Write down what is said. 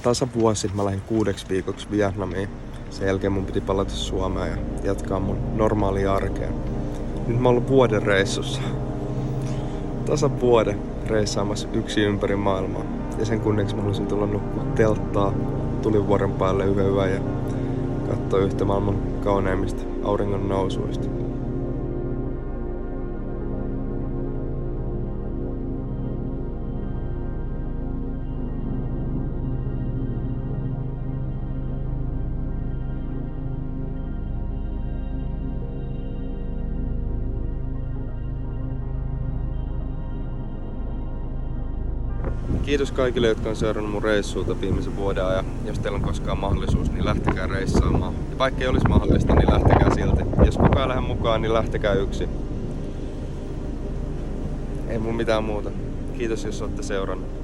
Tasa vuosi sitten mä lähdin 6 viikoksi Vietnamiin. Sen jälkeen mun piti palata Suomeen ja jatkaa mun normaalia arkea. Nyt mä oon ollut vuoden reissussa. Tasa vuoden reissaamassa yksin ympäri maailmaa. Ja sen kunniaksi mä haluaisin tulla nukkua telttaa tulivuoren päälle yön ja katsoa yhtä maailman kauneimmista auringon nousuista. Kiitos kaikille, jotka on seurannut mun reissuuta viimeisen vuoden ajan. Jos teillä on koskaan mahdollisuus, niin lähtekää reissaamaan. Ja vaikka ei olisi mahdollista, niin lähtekää silti. Jos kukaan lähde mukaan, niin lähtekää yksin. Ei mun mitään muuta. Kiitos, jos olette seurannut.